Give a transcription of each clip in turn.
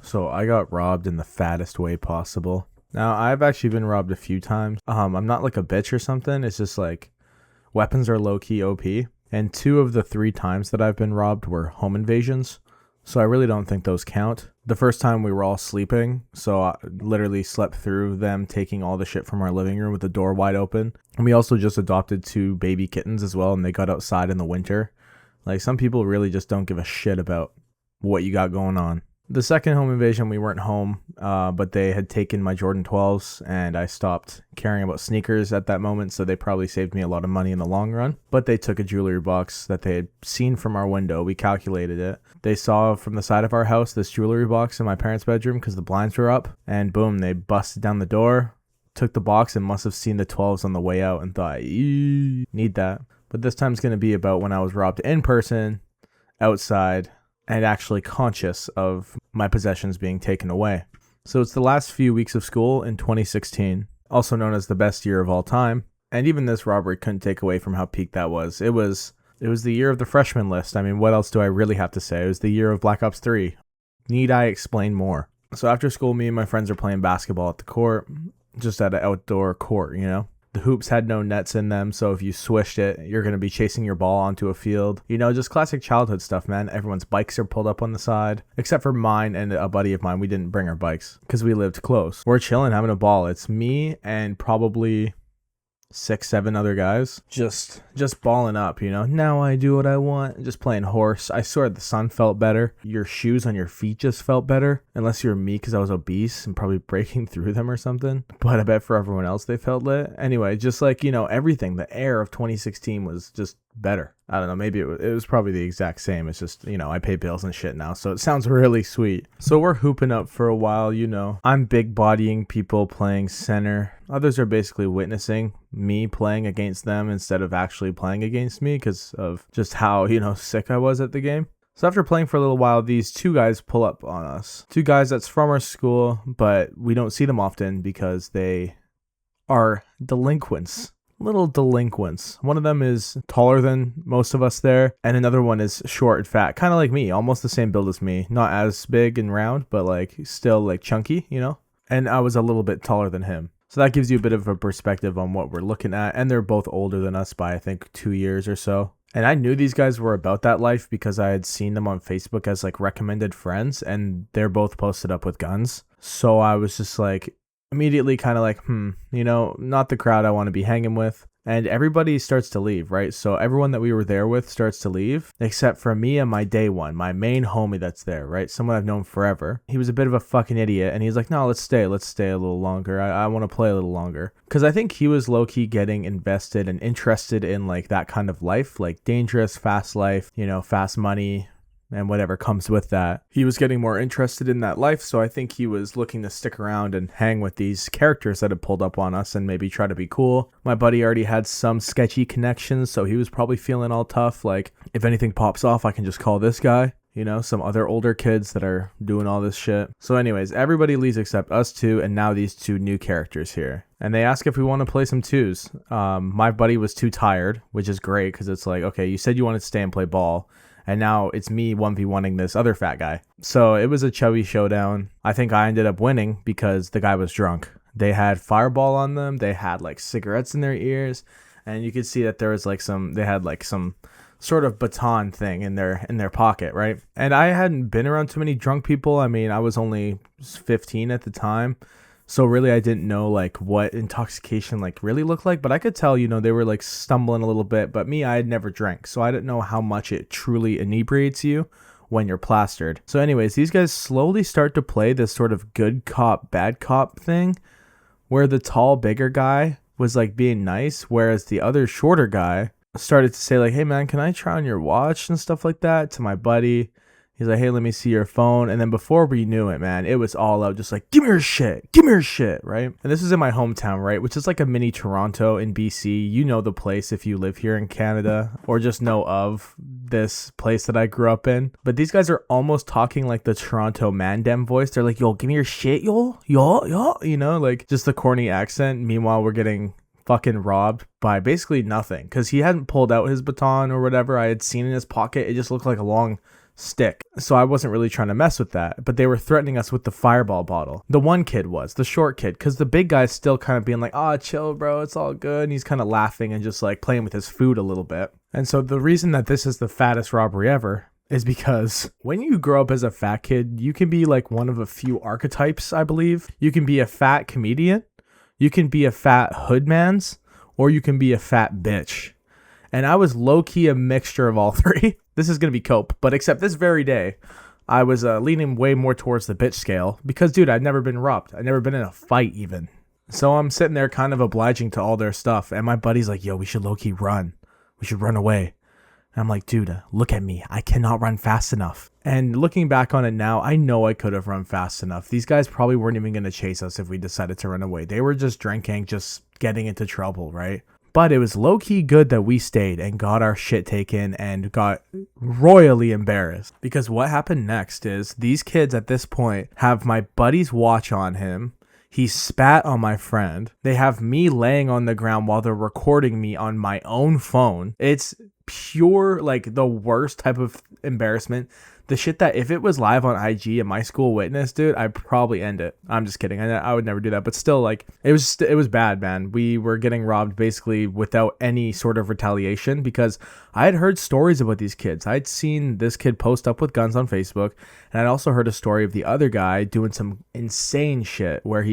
So I got robbed in the fattest way possible. Now, I've actually been robbed a few times. I'm not like a bitch or something. It's just like weapons are low-key OP. And 2 of the 3 times that I've been robbed were home invasions. So I really don't think those count. The first time we were all sleeping, so I literally slept through them taking all the shit from our living room with the door wide open. And we also just adopted 2 baby kittens as well, and they got outside in the winter. Like, some people really just don't give a shit about what you got going on. The second home invasion, we weren't home, but they had taken my Jordan 12s, and I stopped caring about sneakers at that moment, so they probably saved me a lot of money in the long run. But they took a jewelry box that they had seen from our window. We calculated it. They saw from the side of our house this jewelry box in my parents' bedroom because the blinds were up, and boom, they busted down the door, took the box, and must have seen the 12s on the way out and thought, need that. But this time's going to be about when I was robbed in person, outside, and actually conscious of my possessions being taken away. So it's the last few weeks of school in 2016, also known as the best year of all time. And even this robbery couldn't take away from how peak that was. It was the year of the freshman list. I mean, what else do I really have to say? It was the year of Black Ops 3. Need I explain more? So after school, me and my friends are playing basketball at the court, just at an outdoor court, you know? The hoops had no nets in them, so if you swished it, you're going to be chasing your ball onto a field. You know, just classic childhood stuff, man. Everyone's bikes are pulled up on the side, except for mine and a buddy of mine. We didn't bring our bikes because we lived close. We're chilling, having a ball. It's me and probably 6, 7 other guys just balling up, you know. Now I do what I want, just playing horse. I swear the sun felt better. Your shoes on your feet just felt better, unless you're me because I was obese and probably breaking through them or something. But I bet for everyone else they felt lit. Anyway, just like, you know, everything, the air of 2016 was just better. I don't know, maybe it was probably the exact same. It's just, you know, I pay bills and shit now, so it sounds really sweet. So we're hooping up for a while, you know. I'm big bodying people playing center. Others are basically witnessing me playing against them instead of actually playing against me because of just how, you know, sick I was at the game. So after playing for a little while, these 2 guys pull up on us. 2 guys that's from our school, but we don't see them often because they are delinquents. Little delinquents. One of them is taller than most of us there, and another one is short and fat, kind of like me, almost the same build as me. Not as big and round, but like still like chunky, you know. And I was a little bit taller than him, so that gives you a bit of a perspective on what we're looking at. And they're both older than us by I think 2 years or so. And I knew these guys were about that life because I had seen them on Facebook as like recommended friends, and they're both posted up with guns. So I was just like, immediately kind of like, you know, not the crowd I want to be hanging with. And everybody starts to leave, right? So everyone that we were there with starts to leave, except for me and my day one, my main homie that's there, right? Someone I've known forever. He was a bit of a fucking idiot, and he's like, no, let's stay a little longer. I want to play a little longer. Because I think he was low-key getting invested and interested in like that kind of life, like dangerous, fast life, you know, fast money, and whatever comes with that. He was getting more interested in that life, so I think he was looking to stick around and hang with these characters that had pulled up on us and maybe try to be cool. My buddy already had some sketchy connections, so he was probably feeling all tough, like, if anything pops off, I can just call this guy. You know, some other older kids that are doing all this shit. So anyways, everybody leaves except us 2, and now these 2 new characters here. And they ask if we want to play some 2s. My buddy was too tired, which is great, because it's like, okay, you said you wanted to stay and play ball, and now it's me 1v1ing this other fat guy. So it was a chubby showdown. I think I ended up winning because the guy was drunk. They had fireball on them. They had like cigarettes in their ears. And you could see that there was like they had like some sort of baton thing in their pocket, right? And I hadn't been around too many drunk people. I mean, I was only 15 at the time. So really, I didn't know like what intoxication like really looked like, but I could tell, you know, they were like stumbling a little bit. But me, I had never drank, so I didn't know how much it truly inebriates you when you're plastered. So anyways, these guys slowly start to play this sort of good cop, bad cop thing, where the tall, bigger guy was like being nice, whereas the other shorter guy started to say like, hey man, can I try on your watch and stuff like that to my buddy. He's like, hey, let me see your phone. And then before we knew it, man, it was all out just like, give me your shit, right? And this is in my hometown, right? Which is like a mini Toronto in BC. You know the place if you live here in Canada or just know of this place that I grew up in. But these guys are almost talking like the Toronto Mandem voice. They're like, yo, give me your shit, yo, you know, like just the corny accent. Meanwhile, we're getting fucking robbed by basically nothing because he hadn't pulled out his baton or whatever I had seen in his pocket. It just looked like a long stick. So I wasn't really trying to mess with that, but they were threatening us with the fireball bottle. The one kid was, the short kid, because the big guy's still kind of being like, oh, chill, bro, it's all good. And he's kind of laughing and just like playing with his food a little bit. And so the reason that this is the fattest robbery ever is because when you grow up as a fat kid, you can be like one of a few archetypes, I believe. You can be a fat comedian, you can be a fat hoodmans, or you can be a fat bitch. And I was low-key a mixture of all three. This is going to be cope, but except this very day, I was leaning way more towards the bitch scale because, dude, I'd never been robbed. I'd never been in a fight even. So I'm sitting there kind of obliging to all their stuff. And my buddy's like, yo, we should low-key run. We should run away. And I'm like, dude, look at me. I cannot run fast enough. And looking back on it now, I know I could have run fast enough. These guys probably weren't even going to chase us if we decided to run away. They were just drinking, just getting into trouble, right? But it was low-key good that we stayed and got our shit taken and got royally embarrassed. Because what happened next is these kids at this point have my buddy's watch on him. He spat on my friend. They have me laying on the ground while they're recording me on my own phone. It's pure, like, the worst type of embarrassment. The shit that if it was live on IG and my school witnessed, dude, I'd probably end it. I'm just kidding. I would never do that. But still, like, it was bad, man. We were getting robbed basically without any sort of retaliation because I had heard stories about these kids. I'd seen this kid post up with guns on Facebook. And I'd also heard a story of the other guy doing some insane shit where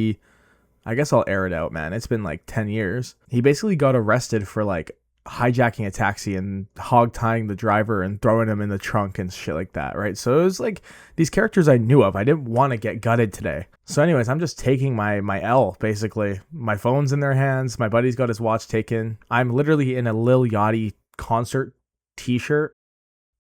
I guess I'll air it out, man. It's been like 10 years. He basically got arrested for like hijacking a taxi and hog tying the driver and throwing him in the trunk and shit like that, right? So it was like these characters I knew of. I didn't want to get gutted today. So anyways, I'm just taking my L, basically. My phone's in their hands. My buddy's got his watch taken. I'm literally in a Lil Yachty concert t-shirt.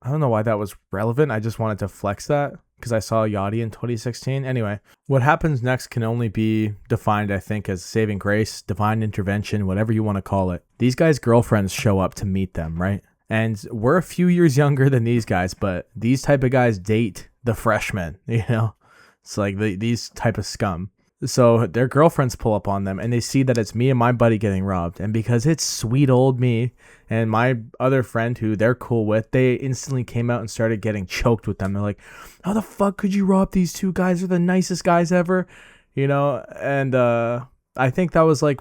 I don't know why that was relevant. I just wanted to flex that because I saw Yachty in 2016. Anyway, what happens next can only be defined, I think, as saving grace, divine intervention, whatever you want to call it. These guys' girlfriends show up to meet them, right? And we're a few years younger than these guys, but these type of guys date the freshmen, you know? It's like these type of scum. So their girlfriends pull up on them and they see that it's me and my buddy getting robbed. And because it's sweet old me and my other friend who they're cool with, they instantly came out and started getting choked with them. They're like, how the fuck could you rob these two guys? They're the nicest guys ever, you know? And I think that was like,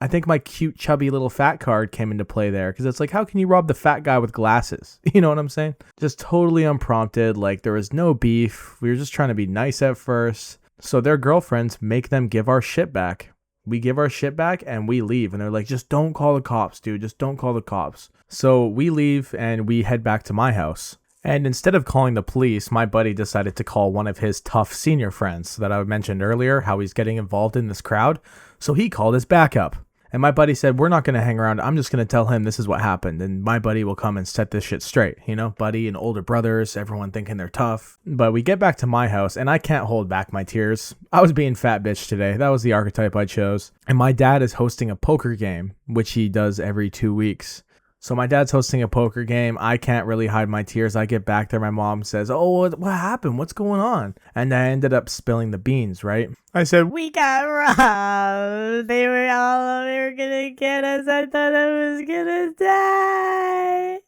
I think my cute chubby little fat card came into play there because it's like, how can you rob the fat guy with glasses? You know what I'm saying? Just totally unprompted. Like there was no beef. We were just trying to be nice at first. So their girlfriends make them give our shit back. We give our shit back and we leave. And they're like, just don't call the cops, dude. Just don't call the cops. So we leave and we head back to my house. And instead of calling the police, my buddy decided to call one of his tough senior friends that I mentioned earlier, how he's getting involved in this crowd. So he called his backup. And my buddy said, we're not going to hang around. I'm just going to tell him this is what happened. And my buddy will come and set this shit straight. You know, buddy and older brothers, everyone thinking they're tough. But we get back to my house and I can't hold back my tears. I was being fat bitch today. That was the archetype I chose. And my dad is hosting a poker game, which he does every 2 weeks. So my dad's hosting a poker game. I can't really hide my tears. I get back there. My mom says, oh, what happened? What's going on? And I ended up spilling the beans, right? I said, we got robbed. They were going to get us. I thought I was going to die.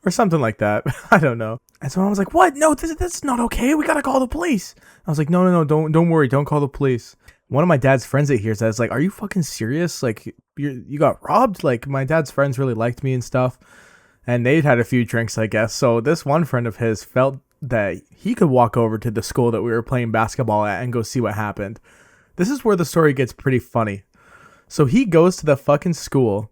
Or something like that. I don't know. And so I was like, what? No, that's not okay. We got to call the police. I was like, no, don't worry. Don't call the police. One of my dad's friends that hears that is like, are you fucking serious? Like, you got robbed? Like, my dad's friends really liked me and stuff. And they'd had a few drinks, I guess. So this one friend of his felt that he could walk over to the school that we were playing basketball at and go see what happened. This is where the story gets pretty funny. So he goes to the fucking school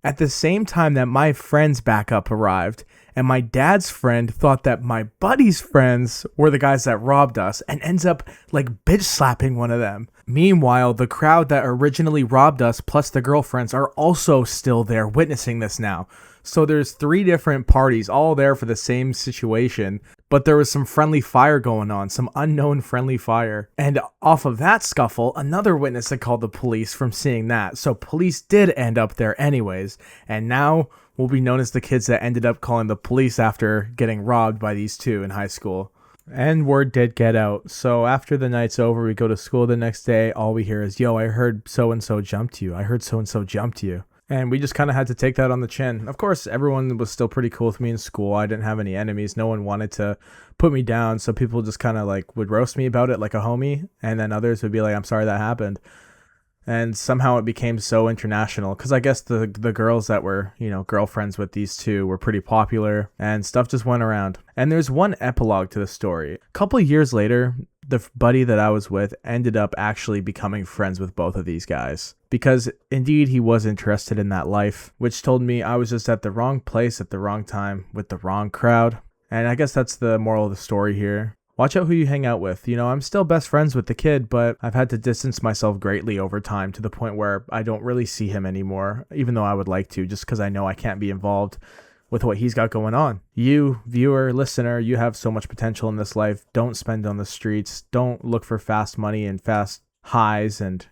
at the same time that my friend's backup arrived. And my dad's friend thought that my buddy's friends were the guys that robbed us and ends up like bitch slapping one of them. Meanwhile, the crowd that originally robbed us plus the girlfriends are also still there witnessing this now. So there's 3 different parties all there for the same situation, but there was some friendly fire going on, some unknown friendly fire. And off of that scuffle, another witness had called the police from seeing that. So police did end up there anyways. And now we'll be known as the kids that ended up calling the police after getting robbed by these two in high school. And word did get out. So after the night's over, we go to school the next day. All we hear is, yo, I heard so-and-so jumped you. I heard so-and-so jumped you. And we just kind of had to take that on the chin. Of course, everyone was still pretty cool with me in school. I didn't have any enemies. No one wanted to put me down. So people just kind of like would roast me about it like a homie. And then others would be like, I'm sorry that happened. And somehow it became so international because I guess the girls that were, girlfriends with these two were pretty popular and stuff just went around. And there's one epilogue to the story. A couple of years later, the buddy that I was with ended up actually becoming friends with both of these guys because indeed he was interested in that life, which told me I was just at the wrong place at the wrong time with the wrong crowd. And I guess that's the moral of the story here. Watch out who you hang out with. I'm still best friends with the kid, but I've had to distance myself greatly over time to the point where I don't really see him anymore, even though I would like to, just because I know I can't be involved with what he's got going on. You, viewer, listener, you have so much potential in this life. Don't spend on the streets. Don't look for fast money and fast highs and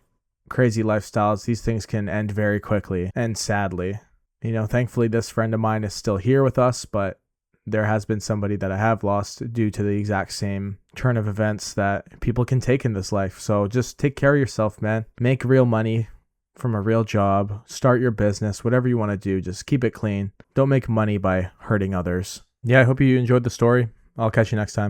crazy lifestyles. These things can end very quickly and sadly. Thankfully, this friend of mine is still here with us, but there has been somebody that I have lost due to the exact same turn of events that people can take in this life. So just take care of yourself, man. Make real money from a real job. Start your business, whatever you want to do. Just keep it clean. Don't make money by hurting others. Yeah, I hope you enjoyed the story. I'll catch you next time.